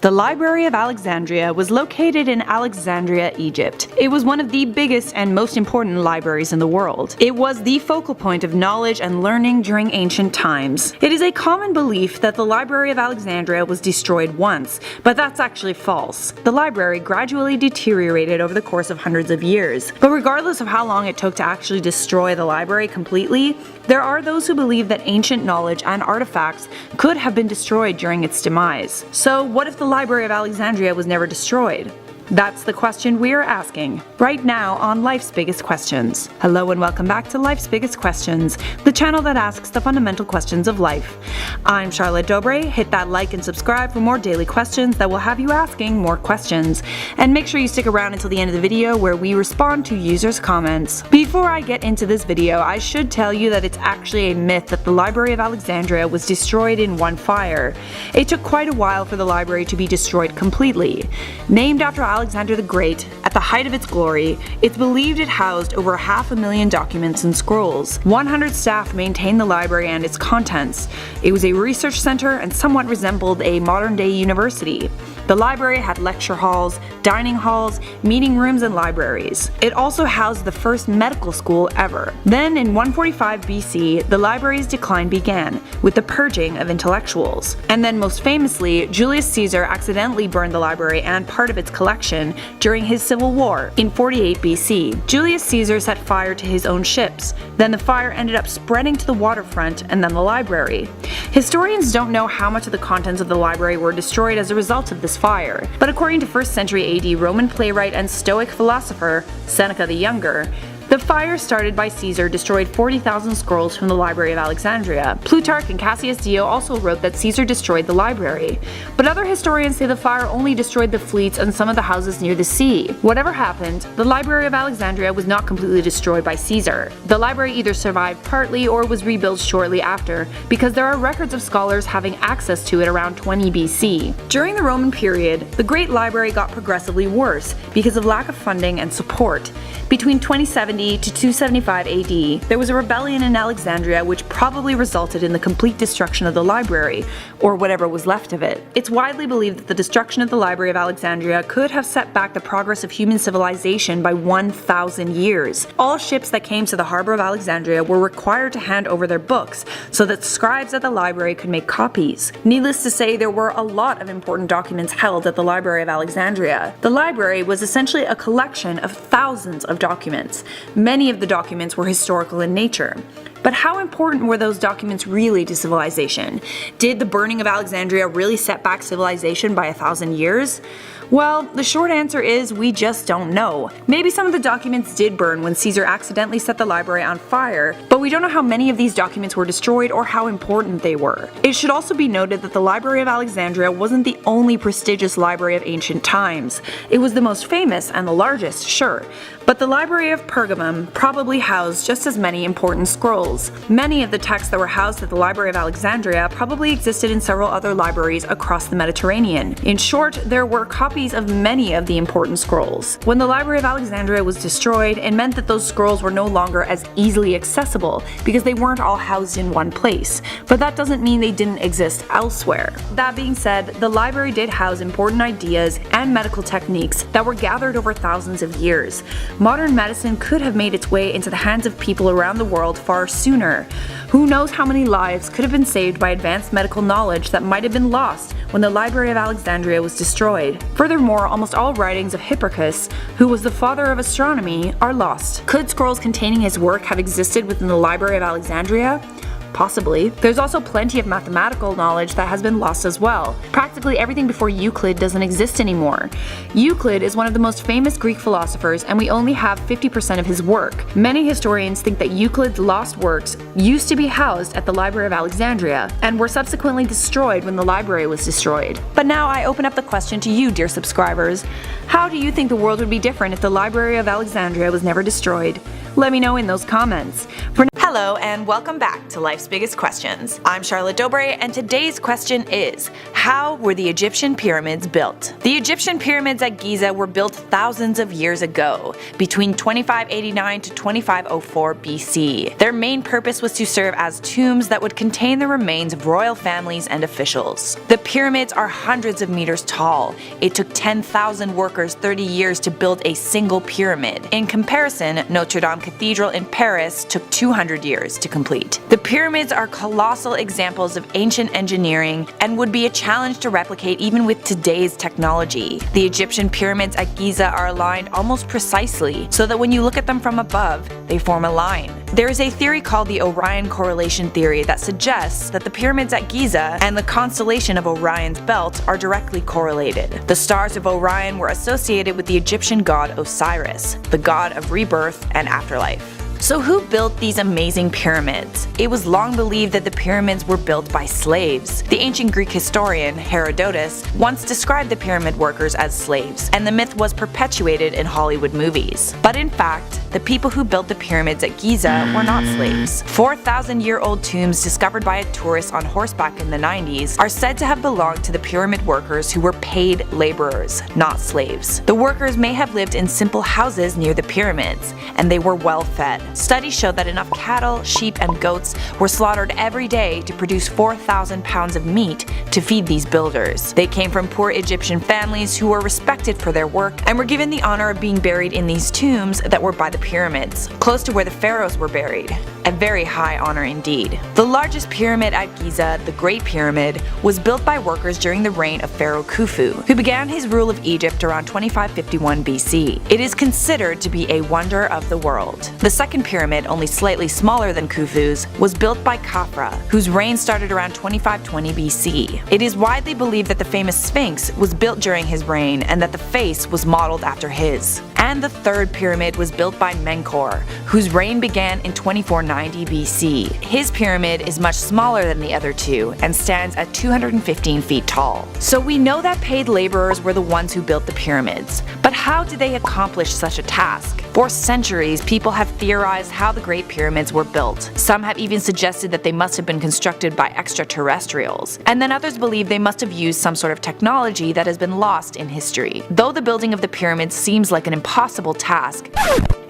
The Library of Alexandria was located in Alexandria, Egypt. It was one of the biggest and most important libraries in the world. It was the focal point of knowledge and learning during ancient times. It is a common belief that the Library of Alexandria was destroyed once, but that's actually false. The library gradually deteriorated over the course of hundreds of years. But regardless of how long it took to actually destroy the library completely, there are those who believe that ancient knowledge and artifacts could have been destroyed during its demise. So what if the Library of Alexandria was never destroyed? That's the question we are asking right now on Life's Biggest Questions. Hello and welcome back to Life's Biggest Questions, the channel that asks the fundamental questions of life. I'm Charlotte Dobre. Hit that like and subscribe for more daily questions that will have you asking more questions. And make sure you stick around until the end of the video where we respond to users' comments. Before I get into this video, I should tell you that it's actually a myth that the Library of Alexandria was destroyed in one fire. It took quite a while for the library to be destroyed completely. Named after Alexander the Great, at the height of its glory, it's believed it housed over 500,000 documents and scrolls. 100 staff maintained the library and its contents. It was a research center and somewhat resembled a modern-day university. The library had lecture halls, dining halls, meeting rooms, and libraries. It also housed the first medical school ever. Then, in 145 BC, the library's decline began, with the purging of intellectuals. And then, most famously, Julius Caesar accidentally burned the library and part of its collection during his civil war in 48 BC. Julius Caesar set fire to his own ships. Then the fire ended up spreading to the waterfront and then the library. Historians don't know how much of the contents of the library were destroyed as a result of this fire, but according to 1st century AD Roman playwright and Stoic philosopher Seneca the Younger, the fire started by Caesar destroyed 40,000 scrolls from the Library of Alexandria. Plutarch and Cassius Dio also wrote that Caesar destroyed the library, but other historians say the fire only destroyed the fleets and some of the houses near the sea. Whatever happened, the Library of Alexandria was not completely destroyed by Caesar. The library either survived partly or was rebuilt shortly after, because there are records of scholars having access to it around 20 BC. During the Roman period, the Great Library got progressively worse because of lack of funding and support. Between 2070 to 275 AD, there was a rebellion in Alexandria which probably resulted in the complete destruction of the library, or whatever was left of it. It's widely believed that the destruction of the Library of Alexandria could have set back the progress of human civilization by 1,000 years. All ships that came to the harbor of Alexandria were required to hand over their books so that scribes at the library could make copies. Needless to say, there were a lot of important documents held at the Library of Alexandria. The library was essentially a collection of thousands of documents. Many of the documents were historical in nature. But how important were those documents really to civilization? Did the burning of Alexandria really set back civilization by 1,000 years? Well, the short answer is we just don't know. Maybe some of the documents did burn when Caesar accidentally set the library on fire, but we don't know how many of these documents were destroyed or how important they were. It should also be noted that the Library of Alexandria wasn't the only prestigious library of ancient times. It was the most famous and the largest, sure, but the Library of Pergamum probably housed just as many important scrolls. Many of the texts that were housed at the Library of Alexandria probably existed in several other libraries across the Mediterranean. In short, there were copies of many of the important scrolls. When the Library of Alexandria was destroyed, it meant that those scrolls were no longer as easily accessible because they weren't all housed in one place, but that doesn't mean they didn't exist elsewhere. That being said, the library did house important ideas and medical techniques that were gathered over thousands of years. Modern medicine could have made its way into the hands of people around the world far sooner. Who knows how many lives could have been saved by advanced medical knowledge that might have been lost when the Library of Alexandria was destroyed. Furthermore, almost all writings of Hipparchus, who was the father of astronomy, are lost. Could scrolls containing his work have existed within the Library of Alexandria? Possibly. There's also plenty of mathematical knowledge that has been lost as well. Practically everything before Euclid doesn't exist anymore. Euclid is one of the most famous Greek philosophers, and we only have 50% of his work. Many historians think that Euclid's lost works used to be housed at the Library of Alexandria, and were subsequently destroyed when the library was destroyed. But now I open up the question to you, dear subscribers. How do you think the world would be different if the Library of Alexandria was never destroyed? Let me know in those comments. Hello and welcome back to Life's Life's Biggest Questions. I'm Charlotte Dobre, and today's question is, how were the Egyptian pyramids built? The Egyptian pyramids at Giza were built thousands of years ago, between 2589 to 2504 BC. Their main purpose was to serve as tombs that would contain the remains of royal families and officials. The pyramids are hundreds of meters tall. It took 10,000 workers 30 years to build a single pyramid. In comparison, Notre Dame Cathedral in Paris took 200 years to complete. The pyramids are colossal examples of ancient engineering and would be a challenge to replicate even with today's technology. The Egyptian pyramids at Giza are aligned almost precisely, so that when you look at them from above, they form a line. There is a theory called the Orion correlation theory that suggests that the pyramids at Giza and the constellation of Orion's belt are directly correlated. The stars of Orion were associated with the Egyptian god Osiris, the god of rebirth and afterlife. So who built these amazing pyramids? It was long believed that the pyramids were built by slaves. The ancient Greek historian Herodotus once described the pyramid workers as slaves, and the myth was perpetuated in Hollywood movies. But in fact, the people who built the pyramids at Giza were not slaves. 4,000-year-old tombs discovered by a tourist on horseback in the 90s are said to have belonged to the pyramid workers who were paid laborers, not slaves. The workers may have lived in simple houses near the pyramids, and they were well fed. Studies show that enough cattle, sheep, and goats were slaughtered every day to produce 4,000 pounds of meat to feed these builders. They came from poor Egyptian families who were respected for their work and were given the honor of being buried in these tombs that were by the pyramids, close to where the pharaohs were buried. A very high honor indeed. The largest pyramid at Giza, the Great Pyramid, was built by workers during the reign of Pharaoh Khufu, who began his rule of Egypt around 2551 BC. It is considered to be a wonder of the world. The second pyramid, only slightly smaller than Khufu's, was built by Khafra, whose reign started around 2520 BC. It is widely believed that the famous Sphinx was built during his reign and that the face was modeled after his. And the third pyramid was built by Menkaure, whose reign began in 2490 BC. His pyramid is much smaller than the other two and stands at 215 feet tall. So we know that paid laborers were the ones who built the pyramids. But how did they accomplish such a task? For centuries, people have theorized how the Great Pyramids were built. Some have even suggested that they must have been constructed by extraterrestrials, and then others believe they must have used some sort of technology that has been lost in history. Though the building of the pyramids seems like an impossible task,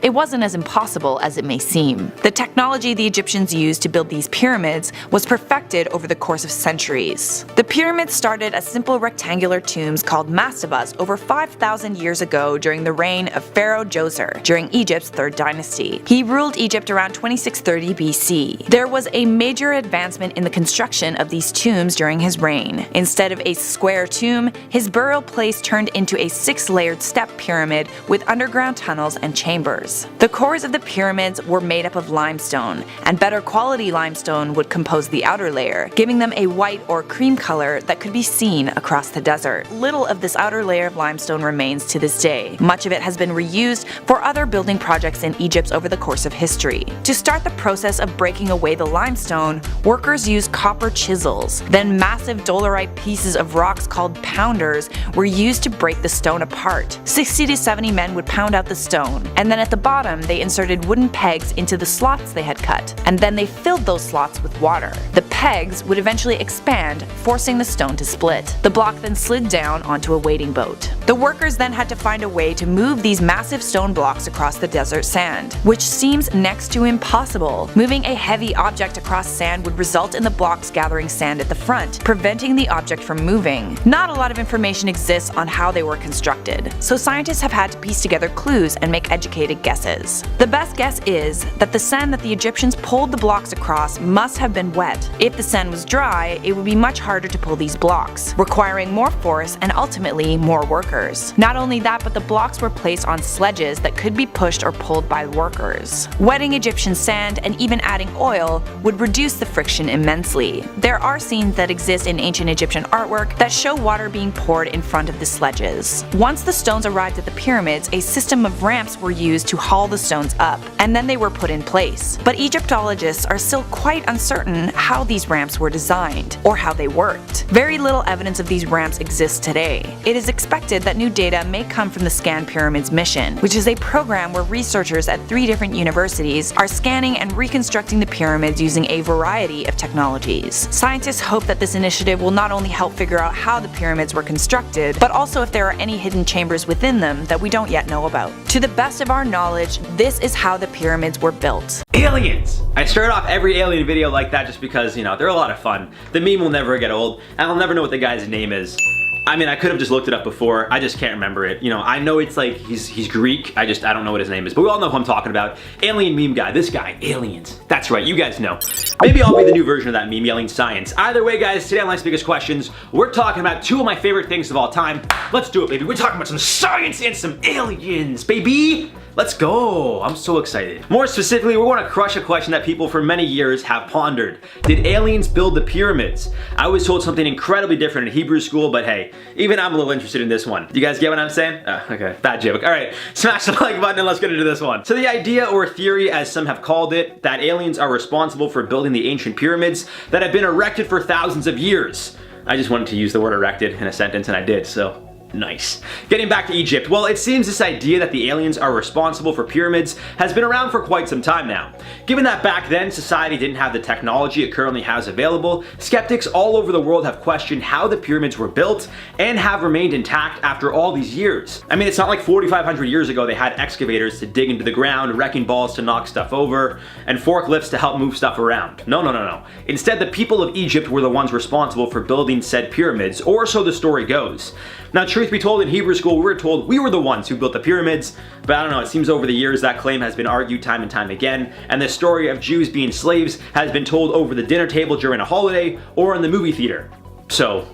it wasn't as impossible as it may seem. The technology the Egyptians used to build these pyramids was perfected over the course of centuries. The pyramids started as simple rectangular tombs called mastabas over 5,000 years ago during the reign of Pharaoh Djoser during Egypt's 3rd dynasty. He ruled Egypt around 2630 BC. There was a major advancement in the construction of these tombs during his reign. Instead of a square tomb, his burial place turned into a 6-layered step pyramid with underground tunnels and chambers. The cores of the pyramids were made up of limestone, and better quality limestone would compose the outer layer, giving them a white or cream color that could be seen across the desert. Little of this outer layer of limestone remains to this day. Much of it has been reused for other building projects in Egypt over the course of history. To start the process of breaking away the limestone, workers used copper chisels. Then massive dolerite pieces of rocks called pounders were used to break the stone apart. 60 to 70 men would pound out the stone, and then at the bottom they inserted wooden pegs into the slots they had cut, and then they filled those slots with water. The pegs would eventually expand, forcing the stone to split. The block then slid down onto a waiting boat. The workers then had to find a way to move these massive stone blocks across the desert sand, which seems next to impossible. Moving a heavy object across sand would result in the blocks gathering sand at the front, preventing the object from moving. Not a lot of information exists on how they were constructed, so scientists have had to piece together clues and make educated guesses. The best guess is that the sand that the Egyptians pulled the blocks across must have been wet. If the sand was dry, it would be much harder to pull these blocks, requiring more force and ultimately more workers. Not only that, but the blocks were placed on sledges that could be pushed or pulled by workers. Wetting Egyptian sand and even adding oil would reduce the friction immensely. There are scenes that exist in ancient Egyptian artwork that show water being poured in front of the sledges. Once the stones arrived at the pyramids, a system of ramps were used to haul the stones up, and then they were put in place. But Egyptologists are still quite uncertain how these ramps were designed, or how they worked. Very little evidence of these ramps exists today. It is expected that new data may come from the Scan Pyramids mission, which is a program where researchers at 3 different universities are scanning and reconstructing the pyramids using a variety of technologies. Scientists hope that this initiative will not only help figure out how the pyramids were constructed, but also if there are any hidden chambers within them that we don't yet know about. To the best of our knowledge, this is how the pyramids were built. Aliens! I start off every alien video like that just because, you know, they're a lot of fun. The meme will never get old, and I'll never know what the guy's name is. I mean, I could have just looked it up before. I just can't remember it. You know, I know it's like he's Greek. I don't know what his name is. But we all know who I'm talking about. Alien meme guy. This guy. Aliens. That's right. You guys know. Maybe I'll be the new version of that meme yelling science. Either way, guys, today on Life's Biggest Questions, we're talking about 2 of my favorite things of all time. Let's do it, baby. We're talking about some science and some aliens, baby. Let's go. I'm so excited. More specifically, we're going to crush a question that people for many years have pondered. Did aliens build the pyramids? I was told something incredibly different in Hebrew school, but hey, even I'm a little interested in this one. Do you guys get what I'm saying? Okay, bad joke. All right, smash the like button and let's get into this one. So the idea or theory, as some have called it, that aliens are responsible for building the ancient pyramids that have been erected for thousands of years. I just wanted to use the word erected in a sentence and I did, so nice. Getting back to Egypt, well, it seems this idea that the aliens are responsible for pyramids has been around for quite some time now. Given that back then society didn't have the technology it currently has available, skeptics all over the world have questioned how the pyramids were built and have remained intact after all these years. I mean, it's not like 4,500 years ago they had excavators to dig into the ground, wrecking balls to knock stuff over, and forklifts to help move stuff around. No. Instead, the people of Egypt were the ones responsible for building said pyramids, or so the story goes. Now, truth be told, in Hebrew school, we were told we were the ones who built the pyramids, but I don't know, it seems over the years that claim has been argued time and time again, and the story of Jews being slaves has been told over the dinner table during a holiday or in the movie theater. So,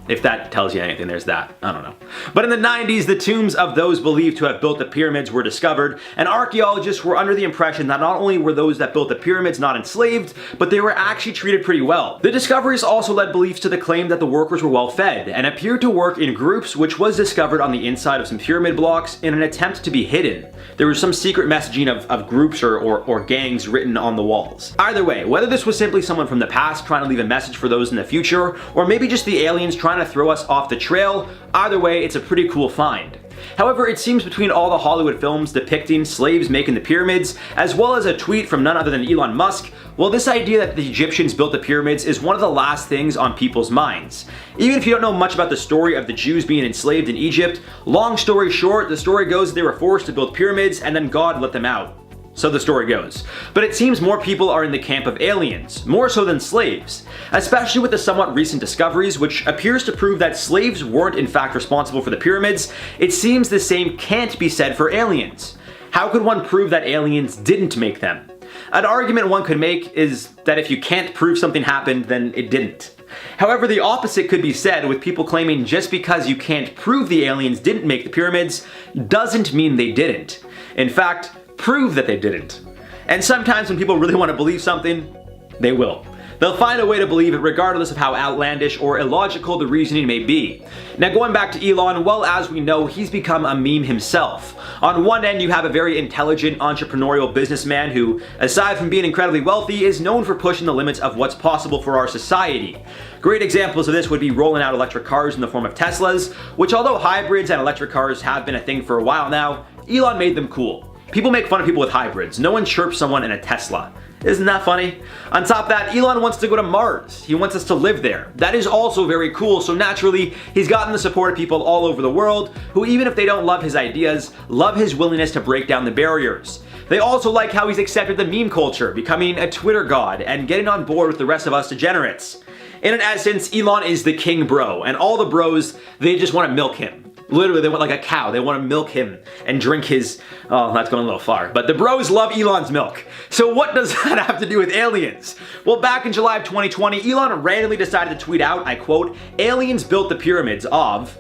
if that tells you anything, there's that. I don't know. But in the 90s, the tombs of those believed to have built the pyramids were discovered, and archaeologists were under the impression that not only were those that built the pyramids not enslaved, but they were actually treated pretty well. The discoveries also led beliefs to the claim that the workers were well fed, and appeared to work in groups, which was discovered on the inside of some pyramid blocks in an attempt to be hidden. There was some secret messaging of groups or gangs written on the walls. Either way, whether this was simply someone from the past trying to leave a message for those in the future, or maybe just the aliens trying to throw us off the trail, either way, it's a pretty cool find. However, it seems between all the Hollywood films depicting slaves making the pyramids, as well as a tweet from none other than Elon Musk, well, this idea that the Egyptians built the pyramids is one of the last things on people's minds. Even if you don't know much about the story of the Jews being enslaved in Egypt, long story short, the story goes they were forced to build pyramids and then God let them out. So the story goes. But it seems more people are in the camp of aliens, more so than slaves, especially with the somewhat recent discoveries, which appears to prove that slaves weren't in fact responsible for the pyramids. It seems the same can't be said for aliens. How could one prove that aliens didn't make them? An argument one could make is that if you can't prove something happened, then it didn't. However, the opposite could be said, with people claiming just because you can't prove the aliens didn't make the pyramids doesn't mean they didn't. In fact, prove that they didn't. And sometimes when people really want to believe something, they will. They'll find a way to believe it regardless of how outlandish or illogical the reasoning may be. Now, going back to Elon, well, as we know, he's become a meme himself. On one end, you have a very intelligent entrepreneurial businessman who, aside from being incredibly wealthy, is known for pushing the limits of what's possible for our society. Great examples of this would be rolling out electric cars in the form of Teslas, which, although hybrids and electric cars have been a thing for a while now, Elon made them cool. People make fun of people with hybrids. No one chirps someone in a Tesla. Isn't that funny? On top of that, Elon wants to go to Mars. He wants us to live there. That is also very cool, so naturally, he's gotten the support of people all over the world who, even if they don't love his ideas, love his willingness to break down the barriers. They also like how he's accepted the meme culture, becoming a Twitter god, and getting on board with the rest of us degenerates. In an essence, Elon is the king bro, and all the bros, they just want to milk him. Literally, they want like a cow. They want to milk him and drink his, oh, that's going a little far. But the bros love Elon's milk. So what does that have to do with aliens? Well, back in July of 2020, Elon randomly decided to tweet out, I quote, "Aliens built the pyramids of..."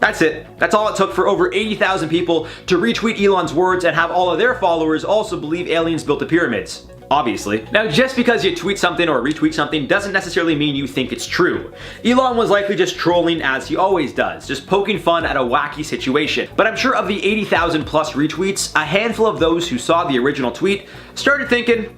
That's it. That's all it took for over 80,000 people to retweet Elon's words and have all of their followers also believe aliens built the pyramids. obviously. Now, just because you tweet something or retweet something doesn't necessarily mean you think it's true. Elon was likely just trolling as he always does, just poking fun at a wacky situation. But I'm sure of the 80,000 plus retweets, a handful of those who saw the original tweet started thinking,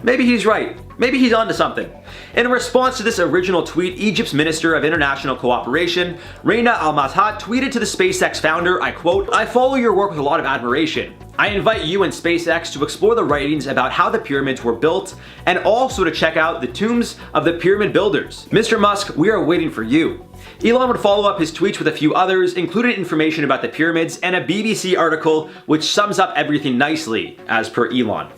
maybe he's right. Maybe he's onto something. In response to this original tweet, Egypt's Minister of International Cooperation, Reina Al-Mazhat, tweeted to the SpaceX founder, I quote, "I follow your work with a lot of admiration. I invite you and SpaceX to explore the writings about how the pyramids were built and also to check out the tombs of the pyramid builders. Mr. Musk, we are waiting for you." Elon would follow up his tweets with a few others, including information about the pyramids and a BBC article which sums up everything nicely, as per Elon.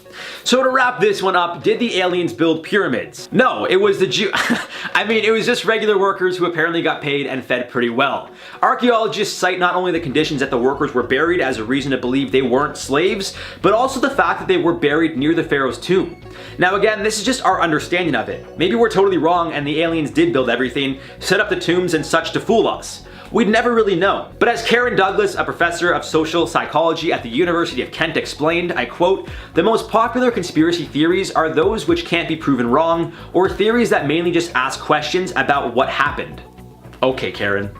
So to wrap this one up, did the aliens build pyramids? No, it was the it was just regular workers who apparently got paid and fed pretty well. Archaeologists cite not only the conditions that the workers were buried as a reason to believe they weren't slaves, but also the fact that they were buried near the pharaoh's tomb. Now again, this is just our understanding of it. Maybe we're totally wrong and the aliens did build everything, set up the tombs and such to fool us. We'd never really know. But as Karen Douglas, a professor of social psychology at the University of Kent, explained, I quote, "The most popular conspiracy theories are those which can't be proven wrong, or theories that mainly just ask questions about what happened." Okay, Karen.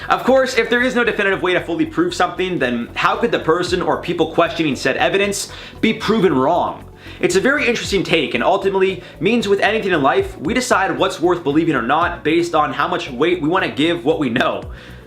Of course, if there is no definitive way to fully prove something, then how could the person or people questioning said evidence be proven wrong? It's a very interesting take and ultimately means with anything in life, we decide what's worth believing or not based on how much weight we want to give what we know.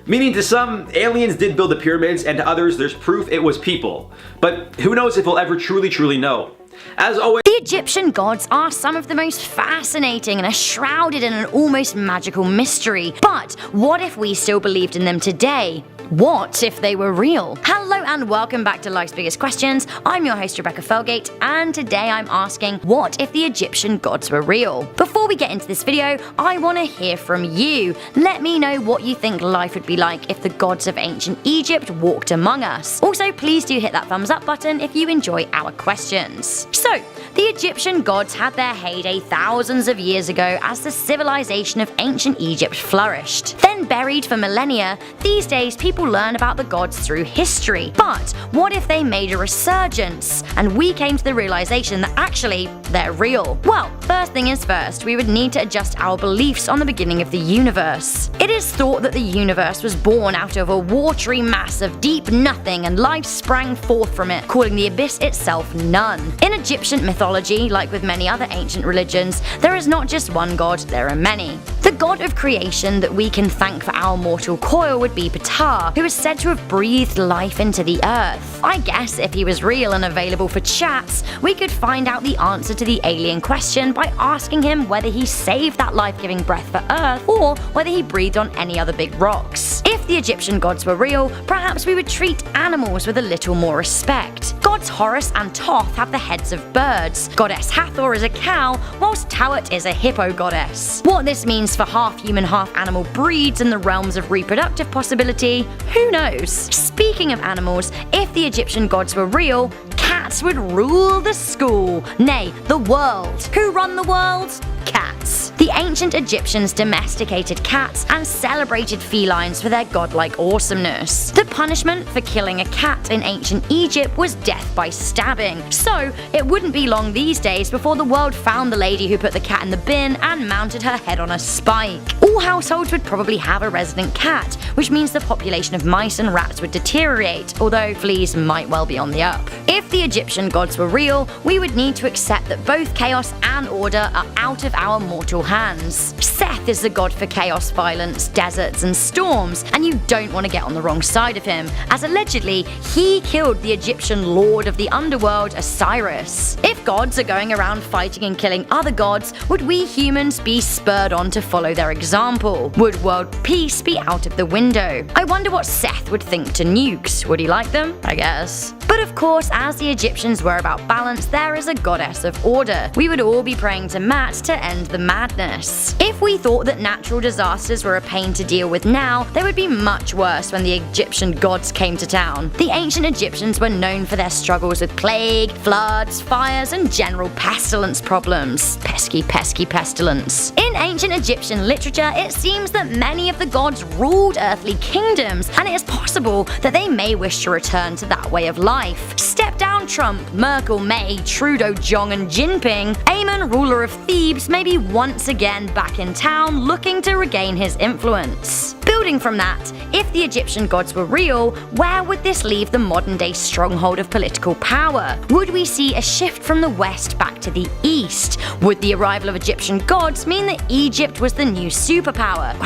Meaning to some, aliens did build the pyramids, and to others, there's proof it was people. But who knows if we'll ever truly know. As always, the Egyptian gods are some of the most fascinating and are shrouded in an almost magical mystery. But what if we still believed in them today? What if they were real? Hello and welcome back to Life's Biggest Questions. I'm your host Rebecca Felgate, and today I'm asking, what if the Egyptian gods were real? Before we get into this video, I want to hear from you. Let me know what you think life would be like if the gods of ancient Egypt walked among us. Also, please do hit that thumbs up button if you enjoy our questions. So, the Egyptian gods had their heyday thousands of years ago as the civilization of ancient Egypt flourished. Then buried for millennia, these days people learn about the gods through history. But what if they made a resurgence and we came to the realization that actually they're real? Well, first thing is first, we would need to adjust our beliefs on the beginning of the universe. It is thought that the universe was born out of a watery mass of deep nothing and life sprang forth from it, calling the abyss itself none. In Egyptian mythology, like with many other ancient religions, there is not just one god, there are many. The god of creation that we can thank for our mortal coil would be Ptah, who is said to have breathed life into the earth. I guess if he was real and available for chats, we could find out the answer to the alien question by asking him whether he saved that life-giving breath for Earth or whether he breathed on any other big rocks. If the Egyptian gods were real, perhaps we would treat animals with a little more respect. Gods Horus and Thoth have the heads of birds, goddess Hathor is a cow, whilst Tawet is a hippo goddess. What this means for half human, half animal breeds in the realms of reproductive possibility, who knows? Speaking of animals, if the Egyptian gods were real, cats would rule the school, nay, the world. Who run the world? Cats. The ancient Egyptians domesticated cats and celebrated felines for their godlike awesomeness. The punishment for killing a cat in ancient Egypt was death by stabbing, so it wouldn't be long these days before the world found the lady who put the cat in the bin and mounted her head on a spike. All households would probably have a resident cat, which means the population of mice and rats would deteriorate, although fleas might well be on the up. If the Egyptian gods were real, we would need to accept that both chaos and order are out of our mortal hands. Seth is the god for chaos, violence, deserts, and storms, and you don't want to get on the wrong side of him, as allegedly he killed the Egyptian lord of the underworld, Osiris. If gods are going around fighting and killing other gods, would we humans be spurred on to follow their example? Would world peace be out of the window? I wonder what Seth would think to nukes. Would he like them? I guess. But of course, as the Egyptians were about balance, there is a goddess of order. We would all be praying to Maat to end the madness. If we thought that natural disasters were a pain to deal with now, they would be much worse when the Egyptian gods came to town. The ancient Egyptians were known for their struggles with plague, floods, fires, and general pestilence problems. Pesky pestilence. In ancient Egyptian literature, it seems that many of the gods ruled earthly kingdoms, and it is possible that they may wish to return to that way of life. Step down Trump, Merkel, May, Trudeau, Zhong and Jinping, Amun, ruler of Thebes, may be once again back in town looking to regain his influence. Building from that, if the Egyptian gods were real, where would this leave the modern-day stronghold of political power? Would we see a shift from the west back to the east? Would the arrival of Egyptian gods mean that Egypt was the new superpower?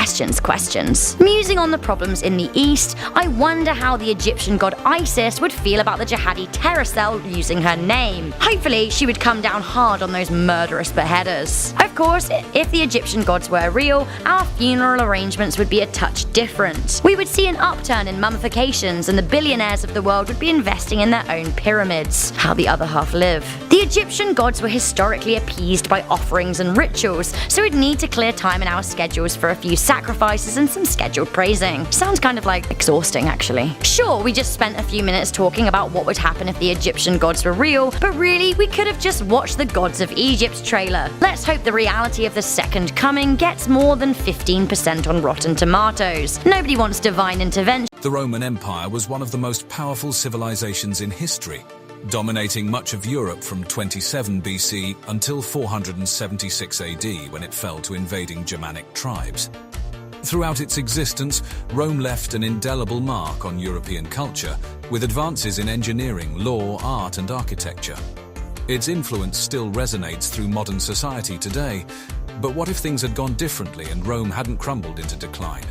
Questions. Musing on the problems in the east, I wonder how the Egyptian god Isis would feel about the jihadi terror cell using her name. Hopefully, she would come down hard on those murderous beheaders. Of course, if the Egyptian gods were real, our funeral arrangements would be a touch different. We would see an upturn in mummifications and the billionaires of the world would be investing in their own pyramids. How the other half live. The Egyptian gods were historically appeased by offerings and rituals, so we'd need to clear time in our schedules for a few sacrifices and some scheduled praising. Sounds kind of like exhausting, actually. Sure, we just spent a few minutes talking about what would happen if the Egyptian gods were real, but really, we could have just watched the Gods of Egypt trailer. Let's hope the reality of the Second Coming gets more than 15% on Rotten Tomatoes. Nobody wants divine intervention. The Roman Empire was one of the most powerful civilizations in history, dominating much of Europe from 27 BC until 476 AD when it fell to invading Germanic tribes. Throughout its existence, Rome left an indelible mark on European culture, with advances in engineering, law, art, and architecture. Its influence still resonates through modern society today, but what if things had gone differently and Rome hadn't crumbled into decline?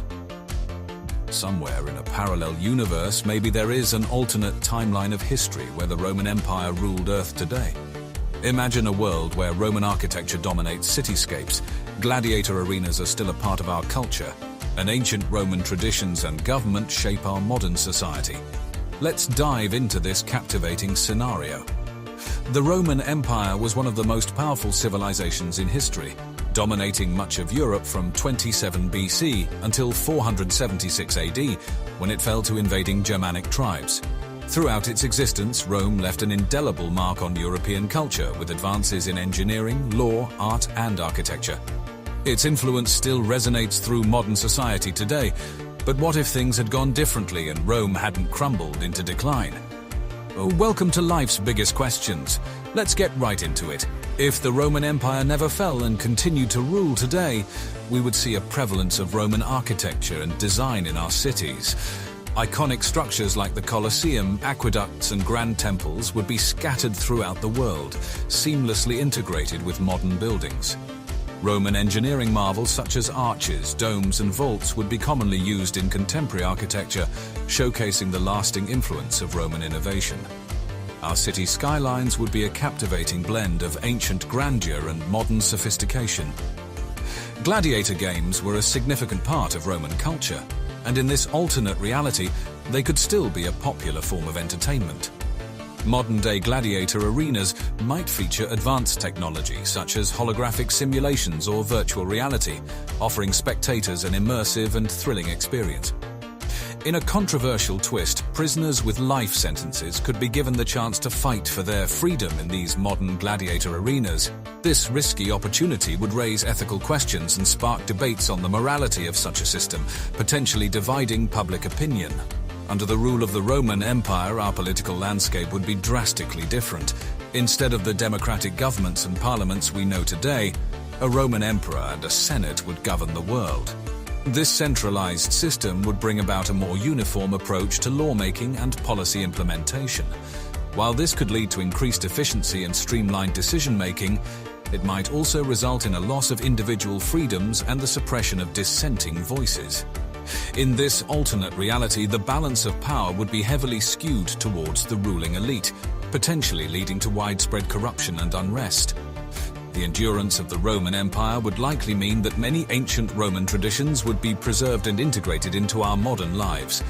Somewhere in a parallel universe, maybe there is an alternate timeline of history where the Roman Empire ruled Earth today. Imagine a world where Roman architecture dominates cityscapes, gladiator arenas are still a part of our culture, and ancient Roman traditions and government shape our modern society. Let's dive into this captivating scenario. The Roman Empire was one of the most powerful civilizations in history, dominating much of Europe from 27 BC until 476 AD, when it fell to invading Germanic tribes. Throughout its existence, Rome left an indelible mark on European culture with advances in engineering, law, art, and architecture. Its influence still resonates through modern society today, but what if things had gone differently and Rome hadn't crumbled into decline? Welcome to Life's Biggest Questions. Let's get right into it. If the Roman Empire never fell and continued to rule today, we would see a prevalence of Roman architecture and design in our cities. Iconic structures like the Colosseum, aqueducts, and grand temples would be scattered throughout the world, seamlessly integrated with modern buildings. Roman engineering marvels such as arches, domes, and vaults would be commonly used in contemporary architecture, showcasing the lasting influence of Roman innovation. Our city skylines would be a captivating blend of ancient grandeur and modern sophistication. Gladiator games were a significant part of Roman culture, and in this alternate reality, they could still be a popular form of entertainment. Modern-day gladiator arenas might feature advanced technology such as holographic simulations or virtual reality, offering spectators an immersive and thrilling experience. In a controversial twist, prisoners with life sentences could be given the chance to fight for their freedom in these modern gladiator arenas. This risky opportunity would raise ethical questions and spark debates on the morality of such a system, potentially dividing public opinion. Under the rule of the Roman Empire, our political landscape would be drastically different. Instead of the democratic governments and parliaments we know today, a Roman emperor and a senate would govern the world. This centralized system would bring about a more uniform approach to lawmaking and policy implementation. While this could lead to increased efficiency and streamlined decision-making, it might also result in a loss of individual freedoms and the suppression of dissenting voices. In this alternate reality, the balance of power would be heavily skewed towards the ruling elite, potentially leading to widespread corruption and unrest. The endurance of the Roman Empire would likely mean that many ancient Roman traditions would be preserved and integrated into our modern lives.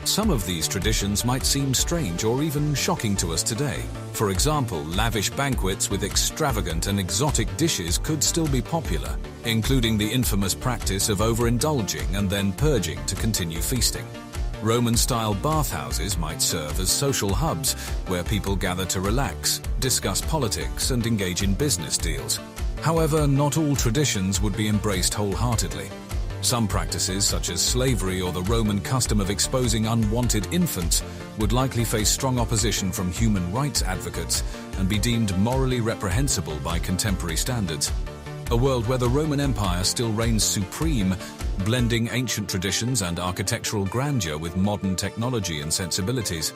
Some of these traditions might seem strange or even shocking to us today. For example, lavish banquets with extravagant and exotic dishes could still be popular, including the infamous practice of overindulging and then purging to continue feasting. Roman-style bathhouses might serve as social hubs where people gather to relax, discuss politics, and engage in business deals. However, not all traditions would be embraced wholeheartedly. Some practices, such as slavery or the Roman custom of exposing unwanted infants, would likely face strong opposition from human rights advocates and be deemed morally reprehensible by contemporary standards. A world where the Roman Empire still reigns supreme, blending ancient traditions and architectural grandeur with modern technology and sensibilities.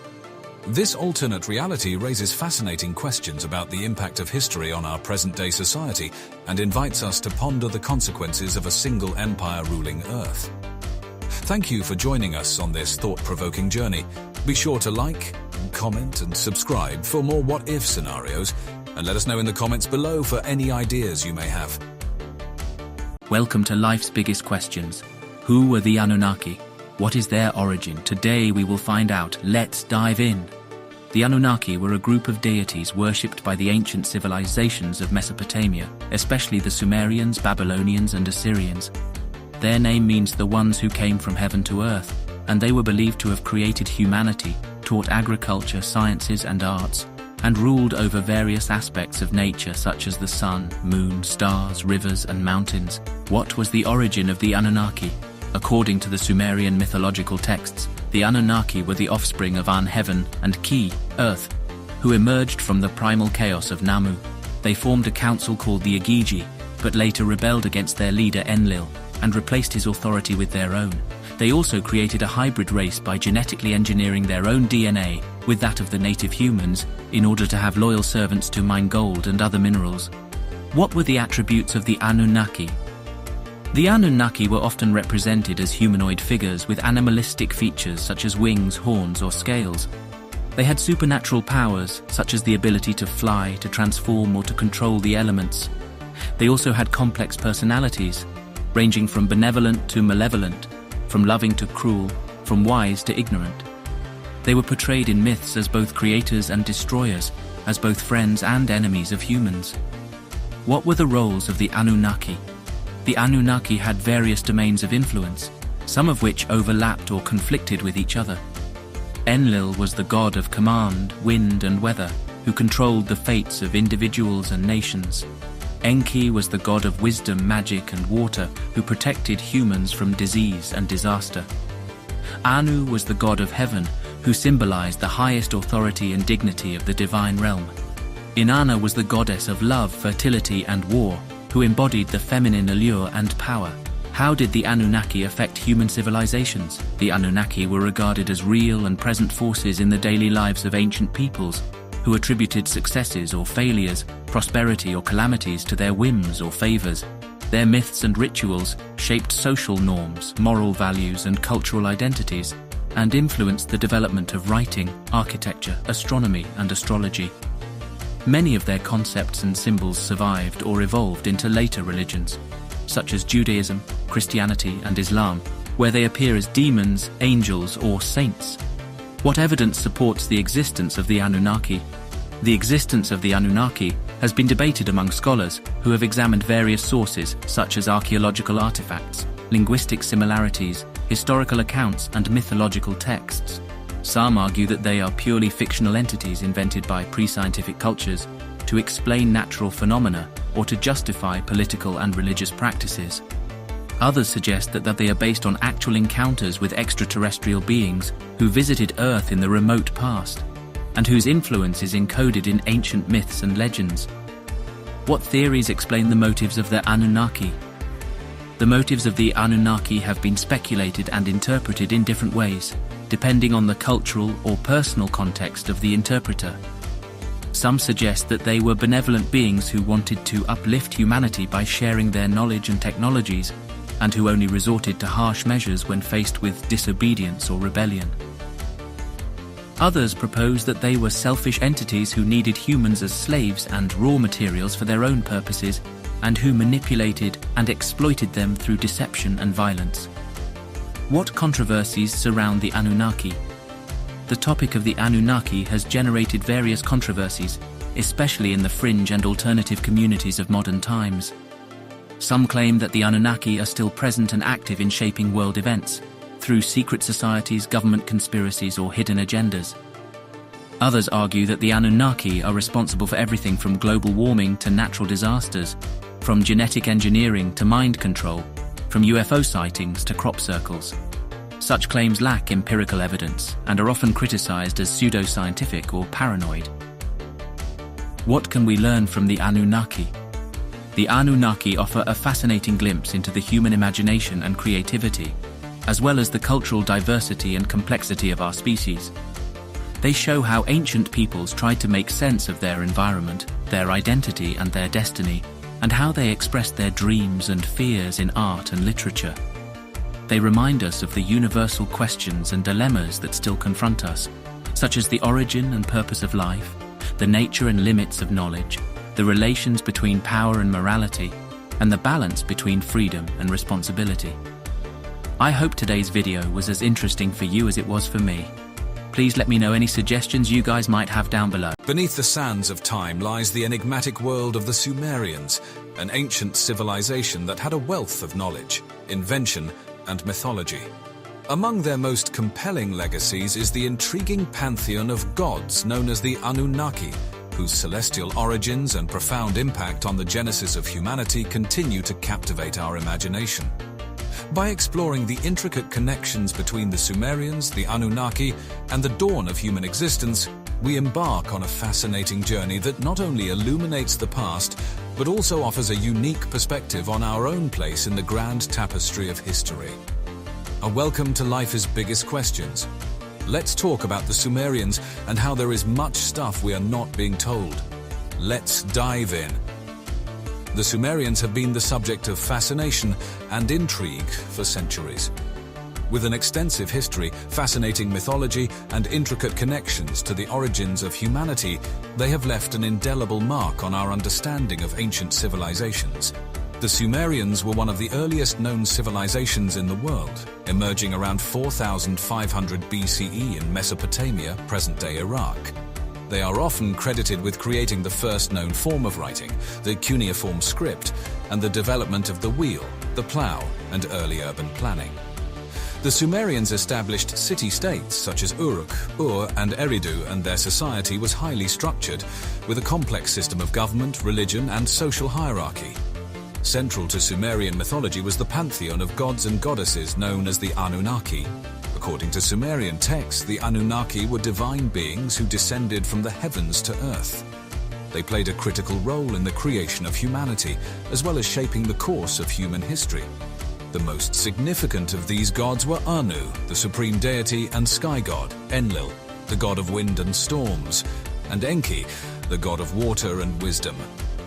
This alternate reality raises fascinating questions about the impact of history on our present-day society and invites us to ponder the consequences of a single empire ruling Earth. Thank you for joining us on this thought-provoking journey. Be sure to like, comment, and subscribe for more what-if scenarios, and let us know in the comments below for any ideas you may have. Welcome to Life's Biggest Questions. Who were the Anunnaki? What is their origin? Today we will find out. Let's dive in. The Anunnaki were a group of deities worshipped by the ancient civilizations of Mesopotamia, especially the Sumerians, Babylonians, and Assyrians. Their name means the ones who came from heaven to earth, and they were believed to have created humanity, taught agriculture, sciences, and arts, and ruled over various aspects of nature such as the sun, moon, stars, rivers, and mountains. What was the origin of the Anunnaki? According to the Sumerian mythological texts, the Anunnaki were the offspring of An, heaven, and Ki, earth, who emerged from the primal chaos of Namu. They formed a council called the Agigi, but later rebelled against their leader Enlil and replaced his authority with their own. They also created a hybrid race by genetically engineering their own DNA with that of the native humans in order to have loyal servants to mine gold and other minerals. What were the attributes of the Anunnaki? The Anunnaki were often represented as humanoid figures with animalistic features such as wings, horns, or scales. They had supernatural powers, such as the ability to fly, to transform, or to control the elements. They also had complex personalities, ranging from benevolent to malevolent, from loving to cruel, from wise to ignorant. They were portrayed in myths as both creators and destroyers, as both friends and enemies of humans. What were the roles of the Anunnaki? The Anunnaki had various domains of influence, some of which overlapped or conflicted with each other. Enlil was the god of command, wind, and weather, who controlled the fates of individuals and nations. Enki was the god of wisdom, magic, and water, who protected humans from disease and disaster. Anu was the god of heaven, who symbolized the highest authority and dignity of the divine realm. Inanna was the goddess of love, fertility, and war, who embodied the feminine allure and power. How did the Anunnaki affect human civilizations? The Anunnaki were regarded as real and present forces in the daily lives of ancient peoples, who attributed successes or failures, prosperity or calamities to their whims or favors. Their myths and rituals shaped social norms, moral values, and cultural identities, and influenced the development of writing, architecture, astronomy, and astrology. Many of their concepts and symbols survived or evolved into later religions, such as Judaism, Christianity, and Islam, where they appear as demons, angels, or saints. What evidence supports the existence of the Anunnaki? The existence of the Anunnaki has been debated among scholars who have examined various sources such as archaeological artifacts, linguistic similarities, historical accounts, and mythological texts. Some argue that they are purely fictional entities invented by pre-scientific cultures to explain natural phenomena or to justify political and religious practices. Others suggest that they are based on actual encounters with extraterrestrial beings who visited Earth in the remote past, and whose influence is encoded in ancient myths and legends. What theories explain the motives of the Anunnaki? The motives of the Anunnaki have been speculated and interpreted in different ways, depending on the cultural or personal context of the interpreter. Some suggest that they were benevolent beings who wanted to uplift humanity by sharing their knowledge and technologies, and who only resorted to harsh measures when faced with disobedience or rebellion. Others propose that they were selfish entities who needed humans as slaves and raw materials for their own purposes, and who manipulated and exploited them through deception and violence. What controversies surround the Anunnaki? The topic of the Anunnaki has generated various controversies, especially in the fringe and alternative communities of modern times. Some claim that the Anunnaki are still present and active in shaping world events, through secret societies, government conspiracies, or hidden agendas. Others argue that the Anunnaki are responsible for everything from global warming to natural disasters, from genetic engineering to mind control, from UFO sightings to crop circles. Such claims lack empirical evidence and are often criticized as pseudoscientific or paranoid. What can we learn from the Anunnaki? The Anunnaki offer a fascinating glimpse into the human imagination and creativity, as well as the cultural diversity and complexity of our species. They show how ancient peoples tried to make sense of their environment, their identity and their destiny, and how they expressed their dreams and fears in art and literature. They remind us of the universal questions and dilemmas that still confront us, such as the origin and purpose of life, the nature and limits of knowledge, the relations between power and morality, and the balance between freedom and responsibility. I hope today's video was as interesting for you as it was for me. Please let me know any suggestions you guys might have down below. Beneath the sands of time lies the enigmatic world of the Sumerians, an ancient civilization that had a wealth of knowledge, invention, and mythology. Among their most compelling legacies is the intriguing pantheon of gods known as the Anunnaki, whose celestial origins and profound impact on the genesis of humanity continue to captivate our imagination. By exploring the intricate connections between the Sumerians, the Anunnaki, and the dawn of human existence, we embark on a fascinating journey that not only illuminates the past, but also offers a unique perspective on our own place in the grand tapestry of history. A welcome to Life is Biggest Questions. Let's talk about the Sumerians and how there is much stuff we are not being told. Let's dive in. The Sumerians have been the subject of fascination and intrigue for centuries. With an extensive history, fascinating mythology, and intricate connections to the origins of humanity, they have left an indelible mark on our understanding of ancient civilizations. The Sumerians were one of the earliest known civilizations in the world, emerging around 4500 BCE in Mesopotamia, present-day Iraq. They are often credited with creating the first known form of writing, the cuneiform script, and the development of the wheel, the plough, and early urban planning. The Sumerians established city-states such as Uruk, Ur, and Eridu, and their society was highly structured, with a complex system of government, religion, and social hierarchy. Central to Sumerian mythology was the pantheon of gods and goddesses known as the Anunnaki. According to Sumerian texts, the Anunnaki were divine beings who descended from the heavens to earth. They played a critical role in the creation of humanity, as well as shaping the course of human history. The most significant of these gods were Anu, the supreme deity and sky god, Enlil, the god of wind and storms, and Enki, the god of water and wisdom.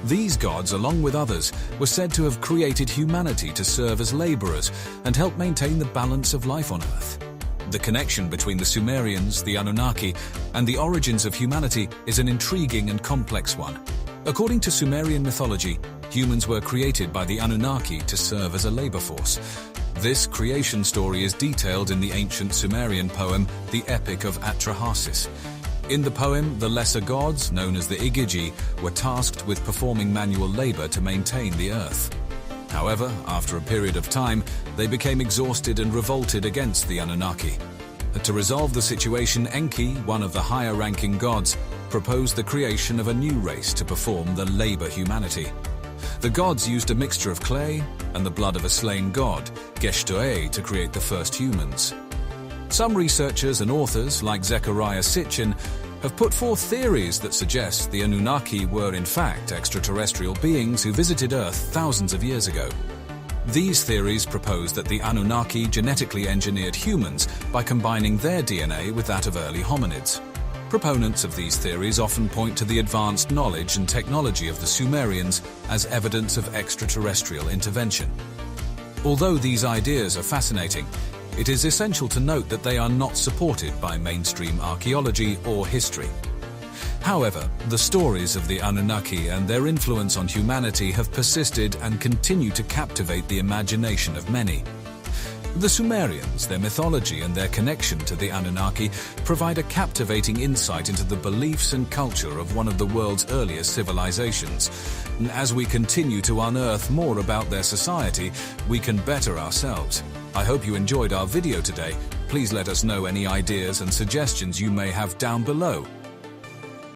These gods, along with others, were said to have created humanity to serve as laborers and help maintain the balance of life on Earth. The connection between the Sumerians, the Anunnaki, and the origins of humanity is an intriguing and complex one. According to Sumerian mythology, humans were created by the Anunnaki to serve as a labor force. This creation story is detailed in the ancient Sumerian poem, the Epic of Atrahasis. In the poem, the lesser gods, known as the Igigi, were tasked with performing manual labor to maintain the earth. However, after a period of time, they became exhausted and revolted against the Anunnaki. To resolve the situation, Enki, one of the higher-ranking gods, proposed the creation of a new race to perform the labor humanity. The gods used a mixture of clay and the blood of a slain god, Geshtoe, to create the first humans. Some researchers and authors, like Zechariah Sitchin, have put forth theories that suggest the Anunnaki were in fact extraterrestrial beings who visited Earth thousands of years ago. These theories propose that the Anunnaki genetically engineered humans by combining their DNA with that of early hominids. Proponents of these theories often point to the advanced knowledge and technology of the Sumerians as evidence of extraterrestrial intervention. Although these ideas are fascinating, it is essential to note that they are not supported by mainstream archaeology or history. However, the stories of the Anunnaki and their influence on humanity have persisted and continue to captivate the imagination of many. The Sumerians, their mythology, and their connection to the Anunnaki provide a captivating insight into the beliefs and culture of one of the world's earliest civilizations. As we continue to unearth more about their society, we can better ourselves. I hope you enjoyed our video today. Please let us know any ideas and suggestions you may have down below.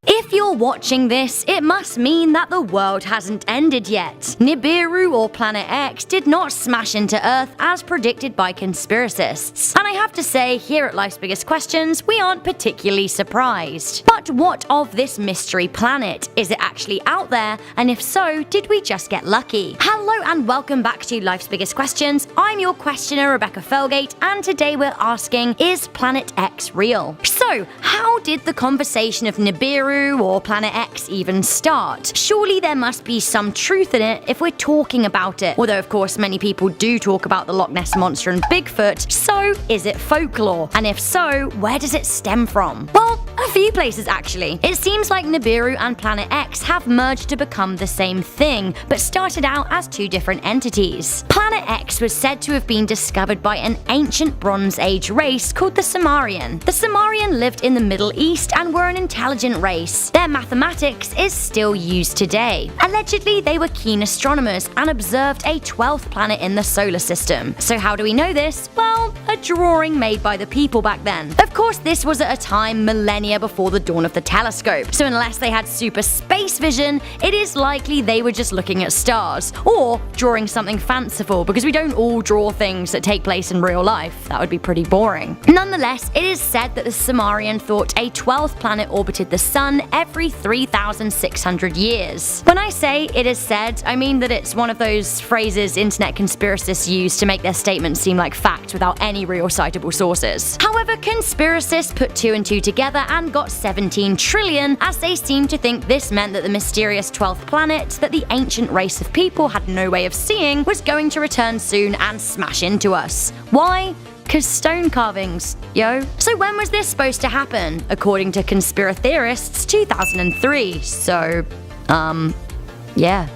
If you're you're watching this, it must mean that the world hasn't ended yet. Nibiru or Planet X did not smash into Earth as predicted by conspiracists. And I have to say, here at Life's Biggest Questions, we aren't particularly surprised. But what of this mystery planet? Is it actually out there? And if so, did we just get lucky? Hello and welcome back to Life's Biggest Questions. I'm your questioner, Rebecca Felgate, and today we're asking, is Planet X real? So, how did the conversation of Nibiru or Planet X even start? Surely there must be some truth in it if we're talking about it. Although of course many people do talk about the Loch Ness Monster and Bigfoot, so is it folklore? And if so, where does it stem from? Well, a few places actually. It seems like Nibiru and Planet X have merged to become the same thing, but started out as two different entities. Planet X was said to have been discovered by an ancient Bronze Age race called the Sumerian. The Sumerian lived in the Middle East and were an intelligent race. Their mathematics is still used today. Allegedly, they were keen astronomers and observed a 12th planet in the solar system. So how do we know this? Well, a drawing made by the people back then. Of course, this was at a time millennia before the dawn of the telescope, so unless they had super space vision, it is likely they were just looking at stars, or drawing something fanciful, because we don't all draw things that take place in real life. That would be pretty boring. Nonetheless, it is said that the Sumerian thought a 12th planet orbited the sun every 3,600 years. When I say it is said, I mean that it's one of those phrases internet conspiracists use to make their statements seem like fact without any real citable sources. However, conspiracists put two and two together and got 17 trillion, as they seem to think this meant that the mysterious 12th planet that the ancient race of people had no way of seeing was going to return soon and smash into us. Why? Cause stone carvings, yo. So when was this supposed to happen? According to conspiracy theorists, 2003. So, yeah.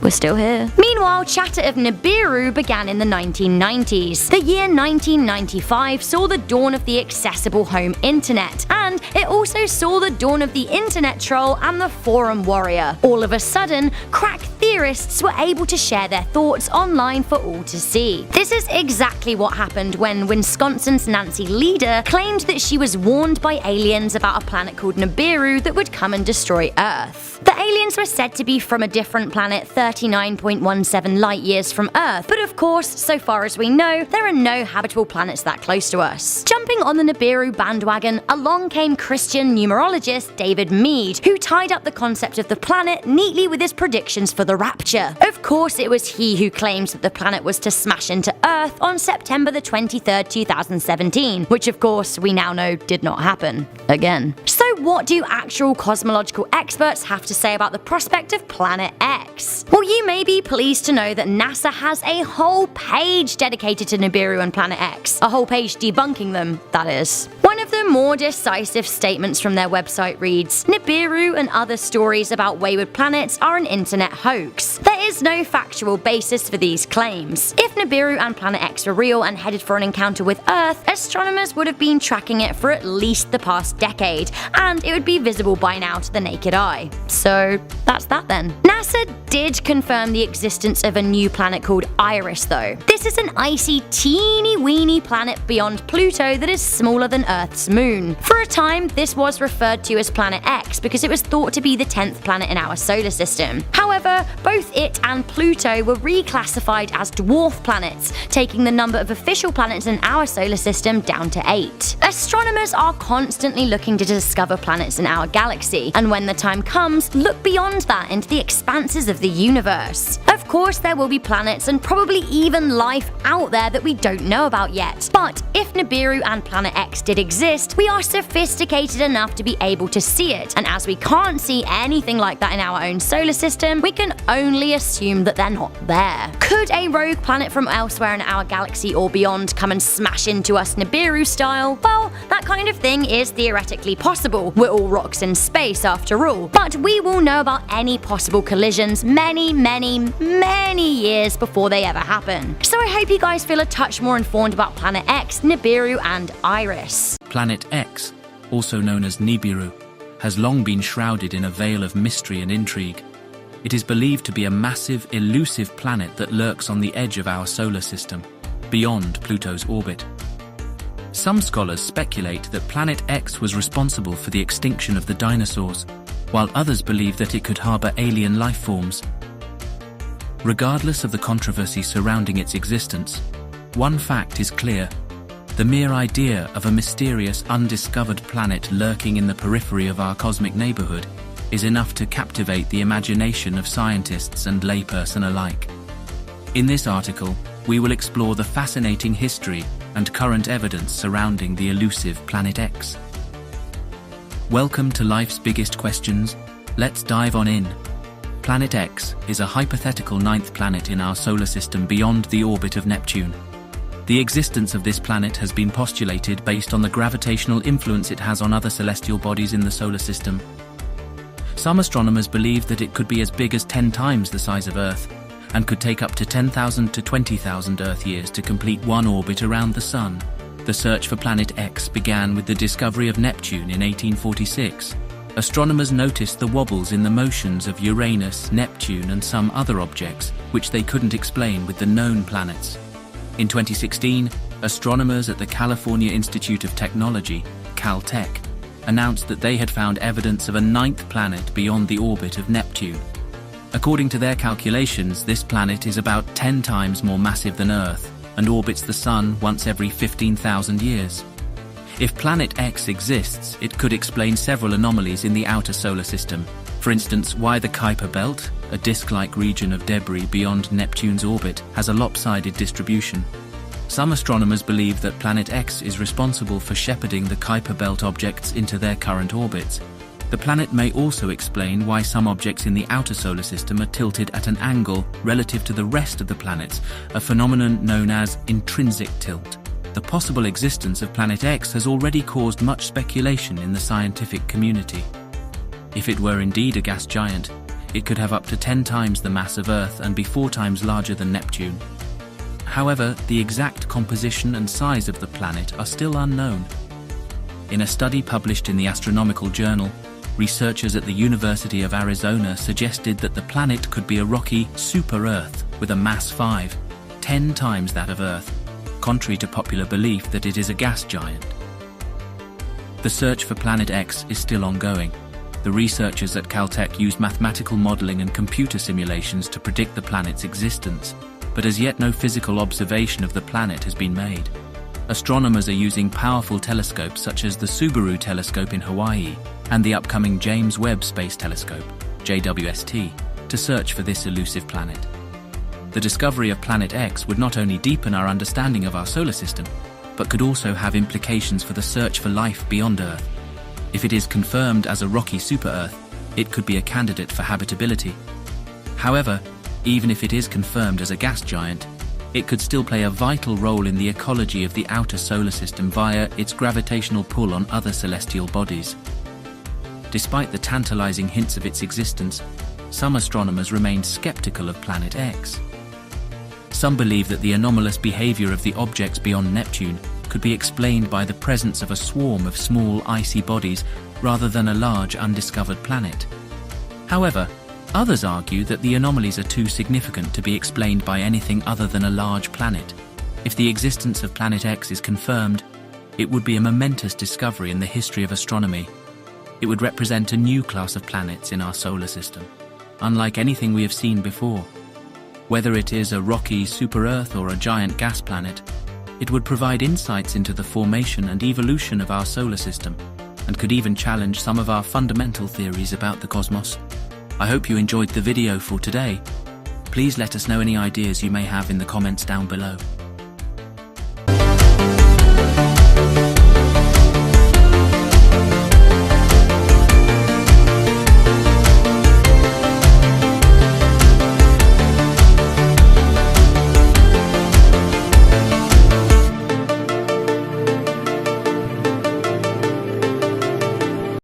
We're still here. Meanwhile, chatter of Nibiru began in the 1990s. The year 1995 saw the dawn of the accessible home internet, and it also saw the dawn of the internet troll and the forum warrior. All of a sudden, crack theorists were able to share their thoughts online for all to see. This is exactly what happened when Wisconsin's Nancy Lieder claimed that she was warned by aliens about a planet called Nibiru that would come and destroy Earth. The aliens were said to be from a different planet 39.17 light years from Earth, but of course, so far as we know, there are no habitable planets that close to us. Jumping on the Nibiru bandwagon, along came Christian numerologist David Meade, who tied up the concept of the planet neatly with his predictions for the rapture. Of course, it was he who claimed that the planet was to smash into Earth on September the 23rd, 2017, which of course we now know did not happen. Again. So what do actual cosmological experts have to say about the prospect of Planet X? Well, you may be pleased to know that NASA has a whole page dedicated to Nibiru and Planet X. A whole page debunking them, that is. One of the more decisive statements from their website reads, Nibiru and other stories about wayward planets are an internet hoax. There is no factual basis for these claims. If Nibiru and Planet X were real and headed for an encounter with Earth, astronomers would have been tracking it for at least the past decade, and it would be visible by now to the naked eye. So that's that then. NASA did confirm the existence of a new planet called Iris though. This is an icy, teeny-weeny planet beyond Pluto that is smaller than Earth's moon. For a time, this was referred to as Planet X because it was thought to be the 10th planet in our solar system. However, both it and Pluto were reclassified as dwarf planets, taking the number of official planets in our solar system down to 8. Astronomers are constantly looking to discover planets in our galaxy, and when the time comes, look beyond that into the expanses of the universe. Of course, there will be planets and probably even life out there that we don't know about yet. But if Nibiru and Planet X did exist, we are sophisticated enough to be able to see it, and as we can't see anything like that in our own solar system, we can only assume that they're not there. Could a rogue planet from elsewhere in our galaxy or beyond come and smash into us Nibiru style? Well, that kind of thing is theoretically possible. We're all rocks in space after all. But we will know about any possible collisions many years before they ever happen. So I hope you guys feel a touch more informed about Planet X, Nibiru, and Iris. Planet X, also known as Nibiru, has long been shrouded in a veil of mystery and intrigue. It is believed to be a massive, elusive planet that lurks on the edge of our solar system, beyond Pluto's orbit. Some scholars speculate that Planet X was responsible for the extinction of the dinosaurs, while others believe that it could harbor alien life forms. Regardless of the controversy surrounding its existence, one fact is clear. The mere idea of a mysterious, undiscovered planet lurking in the periphery of our cosmic neighborhood is enough to captivate the imagination of scientists and layperson alike. In this article, we will explore the fascinating history and current evidence surrounding the elusive Planet X. Welcome to Life's Biggest Questions. Let's dive on in. Planet X is a hypothetical ninth planet in our solar system beyond the orbit of Neptune. The existence of this planet has been postulated based on the gravitational influence it has on other celestial bodies in the solar system. Some astronomers believe that it could be as big as 10 times the size of Earth, and could take up to 10,000 to 20,000 Earth years to complete one orbit around the Sun. The search for Planet X began with the discovery of Neptune in 1846. Astronomers noticed the wobbles in the motions of Uranus, Neptune, and some other objects, which they couldn't explain with the known planets. In 2016, astronomers at the California Institute of Technology, Caltech, announced that they had found evidence of a ninth planet beyond the orbit of Neptune. According to their calculations, this planet is about 10 times more massive than Earth and orbits the Sun once every 15,000 years. If Planet X exists, it could explain several anomalies in the outer solar system. For instance, why the Kuiper Belt, a disk-like region of debris beyond Neptune's orbit, has a lopsided distribution. Some astronomers believe that Planet X is responsible for shepherding the Kuiper Belt objects into their current orbits. The planet may also explain why some objects in the outer solar system are tilted at an angle relative to the rest of the planets, a phenomenon known as intrinsic tilt. The possible existence of Planet X has already caused much speculation in the scientific community. If it were indeed a gas giant, it could have up to 10 times the mass of Earth and be 4 times larger than Neptune. However, the exact composition and size of the planet are still unknown. In a study published in the Astronomical Journal, researchers at the University of Arizona suggested that the planet could be a rocky super-Earth with a mass 10 times that of Earth, contrary to popular belief that it is a gas giant. The search for Planet X is still ongoing. The researchers at Caltech use mathematical modeling and computer simulations to predict the planet's existence, but as yet no physical observation of the planet has been made. Astronomers are using powerful telescopes such as the Subaru telescope in Hawaii and the upcoming James Webb Space Telescope, JWST, to search for this elusive planet. The discovery of Planet X would not only deepen our understanding of our solar system, but could also have implications for the search for life beyond Earth. If it is confirmed as a rocky super-Earth, it could be a candidate for habitability. However, even if it is confirmed as a gas giant, it could still play a vital role in the ecology of the outer solar system via its gravitational pull on other celestial bodies. Despite the tantalizing hints of its existence, some astronomers remain skeptical of Planet X. Some believe that the anomalous behavior of the objects beyond Neptune could be explained by the presence of a swarm of small icy bodies rather than a large undiscovered planet. However, others argue that the anomalies are too significant to be explained by anything other than a large planet. If the existence of Planet X is confirmed, it would be a momentous discovery in the history of astronomy. It would represent a new class of planets in our solar system, unlike anything we have seen before. Whether it is a rocky super-Earth or a giant gas planet, it would provide insights into the formation and evolution of our solar system, and could even challenge some of our fundamental theories about the cosmos. I hope you enjoyed the video for today. Please let us know any ideas you may have in the comments down below.